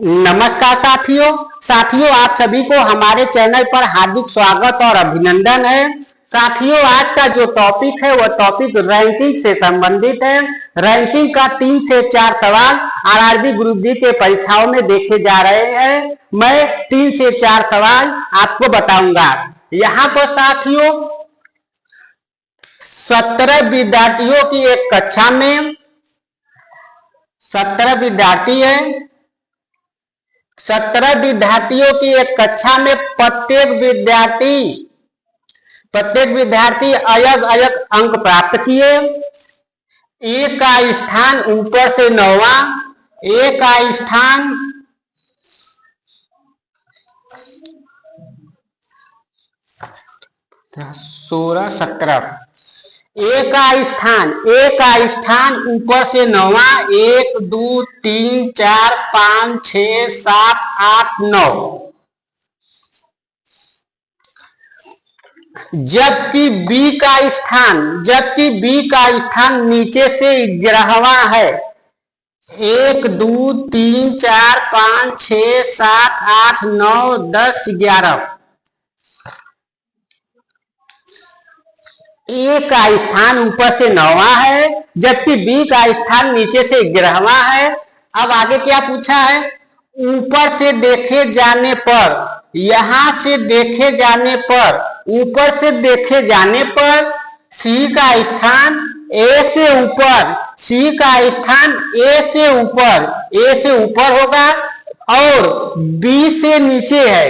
नमस्कार साथियों आप सभी को हमारे चैनल पर हार्दिक स्वागत और अभिनंदन है। साथियों, आज का जो टॉपिक है वह टॉपिक रैंकिंग से संबंधित है। रैंकिंग का 3 से 4 सवाल आरआरबी ग्रुप डी के परीक्षाओं में देखे जा रहे हैं। मैं 3 से 4 सवाल आपको बताऊंगा। यहाँ पर साथियों 17 विद्यार्थियों की एक कक्षा में 17 विद्यार्थी है। 17 विद्यार्थियों की एक कक्षा में प्रत्येक विद्यार्थी अलग अलग अंक प्राप्त किए। एक का स्थान ऊपर से 9वां, एक का स्थान 16, 17, एक का स्थान ऊपर से 9वां, 1 2 3 4 5 6 7 8 9, जबकि बी का स्थान नीचे से 11वां है। 1 2 3 4 5 6 7 8 9 10 11। ए का स्थान ऊपर से 9वां है, जबकि बी का स्थान नीचे से 11वां है। अब आगे क्या पूछा है? ऊपर से देखे जाने पर, यहां से देखे जाने पर, ऊपर से देखे जाने पर सी का स्थान ए से ऊपर, सी का स्थान ए से ऊपर होगा और बी से नीचे है,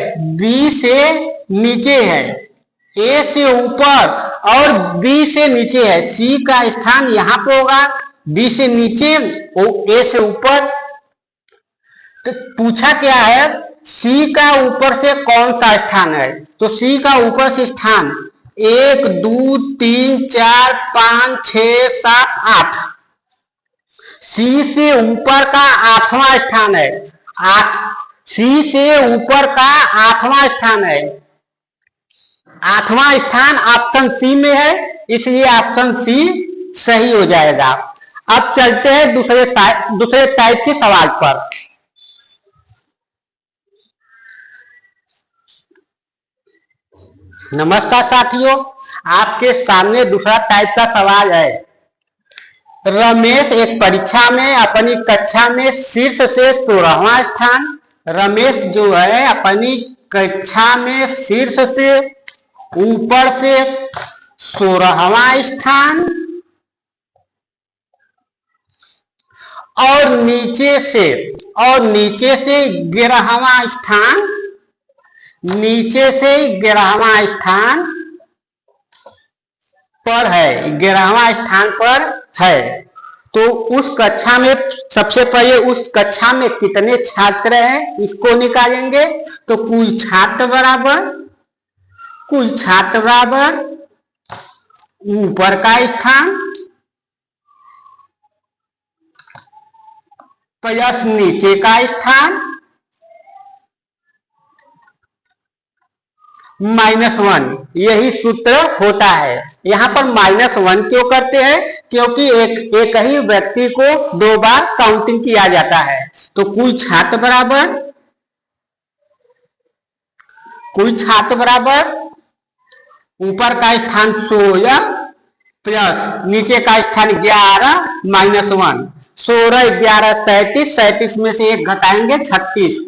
ए से ऊपर और बी से नीचे है। सी का स्थान यहां पे होगा, बी से नीचे और ए से ऊपर। तो पूछा क्या है? सी का ऊपर से कौन सा स्थान है? तो सी का ऊपर से स्थान 1 2 3 4 5 6 7 8, सी से ऊपर का 8वां स्थान है। सी से ऊपर का 8वां स्थान है। 8वां स्थान ऑप्शन सी में है, इसलिए ऑप्शन सी सही हो जाएगा। अब चलते हैं दूसरे टाइप के सवाल पर। नमस्कार साथियों, आपके सामने दूसरा टाइप का सवाल है। रमेश एक परीक्षा में अपनी कक्षा में शीर्ष से 16वां स्थान, रमेश जो है अपनी कक्षा में शीर्ष से ऊपर से 16वां स्थान और नीचे से 11वां स्थान, नीचे से 11वां स्थान पर है, 11वां स्थान पर है। तो उस कक्षा में सबसे पहले उस कक्षा में कितने छात्र हैं इसको निकालेंगे। तो कुल छात्र बराबर ऊपर का स्थान प्लस नीचे का स्थान -1, यही सूत्र होता है। यहां पर -1 क्यों करते हैं? क्योंकि एक ही व्यक्ति को 2 बार काउंटिंग किया जाता है। तो कुल छात्र बराबर ऊपर का स्थान 16 प्लस नीचे का स्थान 11 -1, 16 11 37, 37 में से 1 घटाएंगे 36,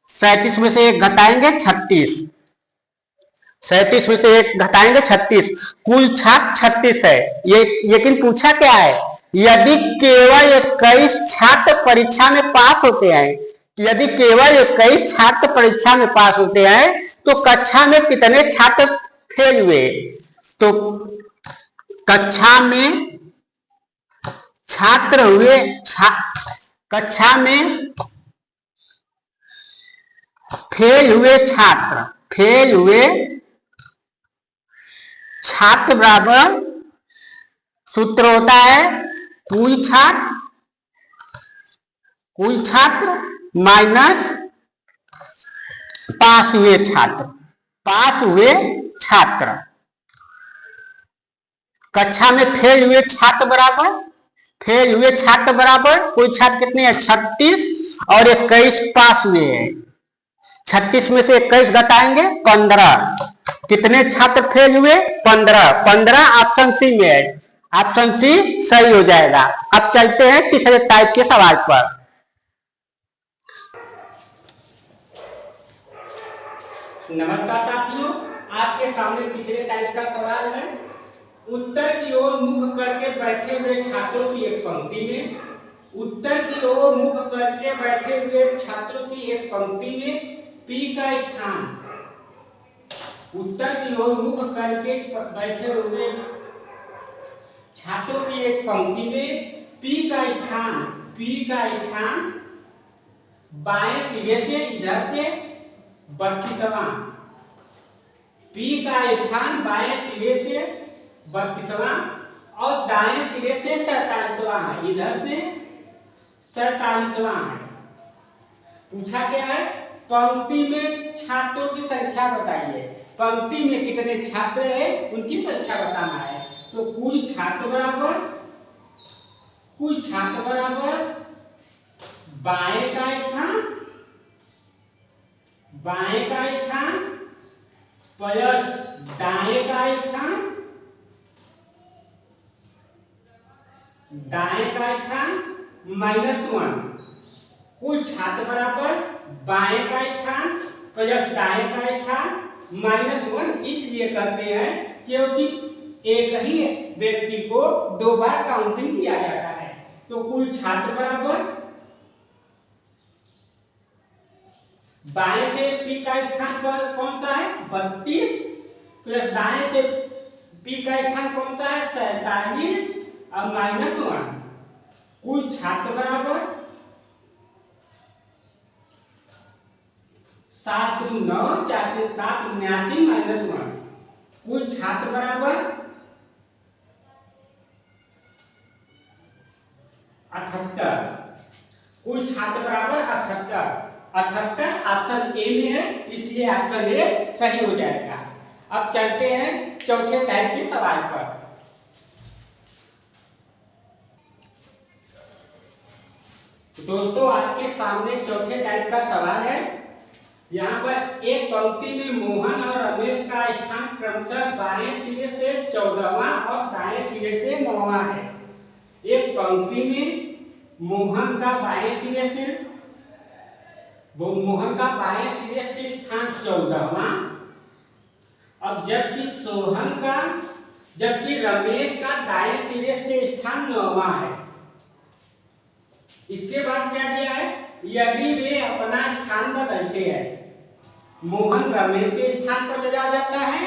37 में से 1 घटाएंगे 36, 37 में से 1 घटाएंगे 36, कुल छात्र 36 है। ये लेकिन पूछा क्या है? यदि केवल 21 छात्र परीक्षा में पास होते हैं, यदि केवल 21 छात्र परीक्षा में पास होते हैं तो कक्षा में कितने छात्र फेल हुए? तो कक्षा में छात्र हुए, कक्षा में फेल हुए छात्र बराबर सूत्र होता है कुल छात्र माइनस पास हुए छात्र। कक्षा में फेल हुए छात्र बराबर कुल छात्र कितने हैं? 36 और 21 पास हुए हैं। 36 में से 21 घटाएंगे 15। कितने छात्र फेल हुए? 15। 15 ऑप्शन सी में है। ऑप्शन सी सही हो जाएगा। अब चलते हैं तीसरे टाइप के सवाल पर। नमस्कार साथियों, आपके सामने तीसरे टाइप का सवाल है। उत्तर की ओर मुख करके बैठे हुए छात्रों की एक पंक्ति में, उत्तर की ओर मुख करके बैठे हुए छात्रों की एक पंक्ति में P का स्थान, उत्तर की ओर मुख करके बैठे हुए छात्रों की एक पंक्ति में P का स्थान, P का स्थान बाएं सिरे से इधर से 32वां, P का स्थान बाएं सिरे से 32वां और दाएं सिरे से 47वां है, इधर से 47वां है। पूछा क्या है? पंक्ति में छात्रों की संख्या बताइए। पंक्ति में कितने छात्र हैं उनकी संख्या बताना है। तो कुल छात्र बराबर बाएं का स्थान प्लस दाएं का स्थान -1। कुल छात्र बराबर बाएं का स्थान प्लस दाएं का स्थान -1 इसलिए करते हैं क्योंकि एक ही व्यक्ति को 2 बार काउंटिंग किया जाता है। तो कुल छात्र बराबर बाएं से P का स्थान कौन सा है? 32 प्लस दाएं से P का स्थान कौन सा है? 47 और -1। कुल छात्र बराबर 7 2 9 4 3 7 79 -1। कुल छात्र बराबर 78। कुल छात्र बराबर 78। 78 ऑप्शन ए में है, इसलिए ऑप्शन ए सही हो जाएगा। अब चलते हैं चौथे टाइप के सवाल पर। दोस्तों, आपके सामने चौथे टाइप का सवाल है। यहाँ पर एक पंक्ति में मोहन और रमेश का स्थान क्रमशः बाएं सिरे से 14वां और दाएं सिरे से 9वां है। एक पंक्ति में मोहन का बाएं सिरे से स्थान 14वां, अब जबकि रमेश का दाएं सिरे से स्थान 9वां है। इसके बाद क्या दिया है? यदि वे अपना स्थान बदलते हैं, मोहन रमेश के स्थान पर चला जाता है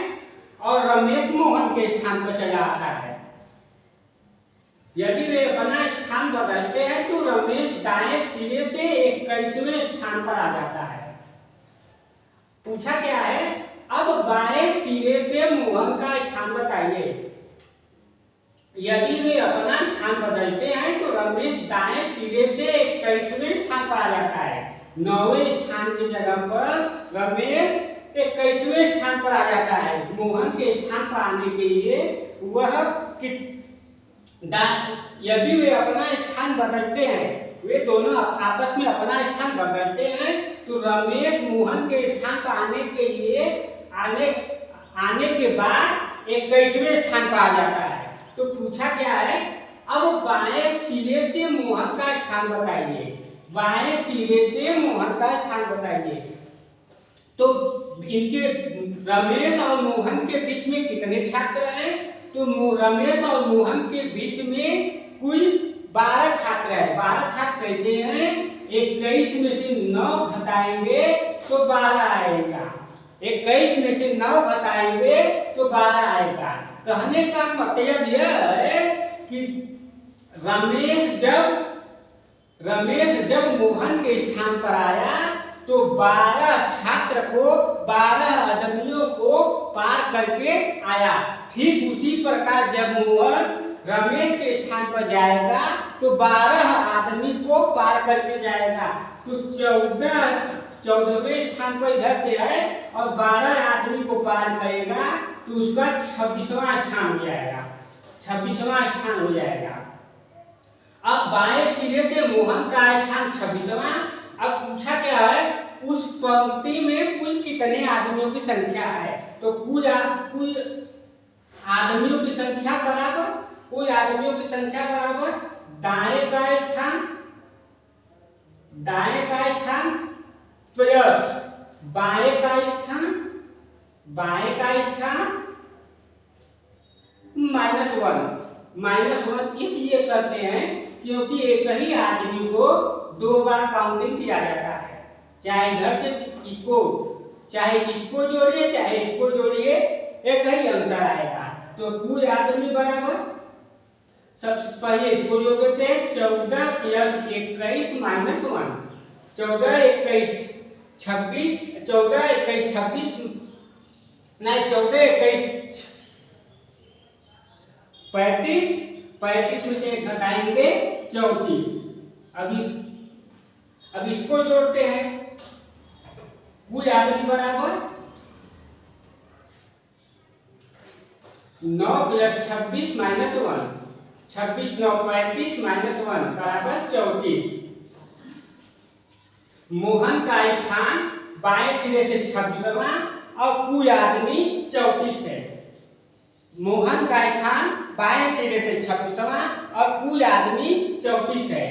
और रमेश मोहन के स्थान पर चला आता है। यदि वे अपना स्थान बदलते हैं तो रमेश दाएं सिरे से 21वें स्थान पर आ जाता है। पूछा क्या है? अब बाएं सिरे से मोहन का स्थान बताइए। यदि वे अपना स्थान बदलते हैं तो रमेश दाएं सिरे से 21वें स्थान पर आ जाता है। 9वें स्थान की जगह पर रमेश 21वें स्थान पर आ जाता है। मोहन के स्थान पर आने के लिए यदि वे अपना स्थान बदलते हैं, वे दोनों आपस में अपना स्थान बदलते हैं तो रमेश मोहन के स्थान पर आने के लिए आने के बाद 21वें स्थान पर आ जाता है। तो पूछा क्या है? अब बाएं सिरे से मोहन का स्थान बताइए। बाएं सिरे से मोहन का स्थान बताइए। तो इनके रमेश और मोहन के बीच में कितने छात्र हैं? तो रमेश और मोहन के बीच में कुल 12 छात्र हैं। 12 छात्र कैसे हैं? 21 में से 9 घटाएंगे तो 12 आएगा। 21 में से 9 घटाएंगे तो 12 आएगा। कहने का मतलब यह है कि रमेश जब मोहन के स्थान पर आया तो 12 आदमियों को पार करके आया। ठीक उसी प्रकार जब मोहन रमेश के स्थान पर जाएगा तो 12 आदमी को पार करके जाएगा। तो 14वें स्थान पर इधर से है और 12 आदमी को पार करेगा तो उसका 26वां स्थान हो जाएगा। 26वां स्थान हो जाएगा। अब बाएं सिरे से मोहन का स्थान 26वां अब पूछा क्या है, उस पंक्ति में कुल कितने आदमियों की संख्या है। तो कुल आदमियों की संख्या बराबर, कुल आदमियों की संख्या बराबर दाएं का स्थान प्लस बाएं का स्थान -1 इसलिए करते हैं क्योंकि एक ही आदमी को 2 बार काउंटिंग किया जाता है, चाहे इधर से चाहे इसको जोड़िए चाहे इसको जोड़िए, एक ही आंसर आएगा। तो कुल आदमी बराबर, सबसे पहले इसको जोड़ देते हैं, 14 + 21 - 1, 14 21 26, 14 21 26 नहीं 14 21 35, 35 में से 1 घटाएंगे 34। अब इसको जोड़ते हैं, कुल आदमी बराबर 9 + 26 - 1, 26 9 35 - 1 बराबर 34। मोहन का स्थान बाएं सिरे से 26वां और कुल आदमी 34 है। मोहन का स्थान बाएं सिरे से 26वां और कुल आदमी 34 है।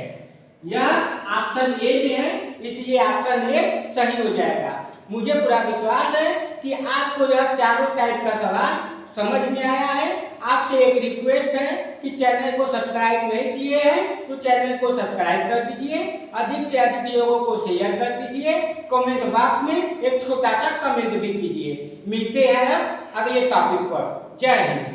यह ऑप्शन ए में है, इसलिए ऑप्शन ए सही हो जाएगा। मुझे पूरा विश्वास है कि आपको यह चारों टाइप का सवाल समझ में आया है। आपसे एक रिक्वेस्ट है कि चैनल को सब्सक्राइब नहीं किए हैं तो चैनल को सब्सक्राइब कर दीजिए, अधिक से अधिक लोगों को शेयर कर दीजिए, कमेंट बॉक्स में एक छोटा सा कमेंट भी कीजिए। मिलते हैं अगले टॉपिक पर। जय हिंद।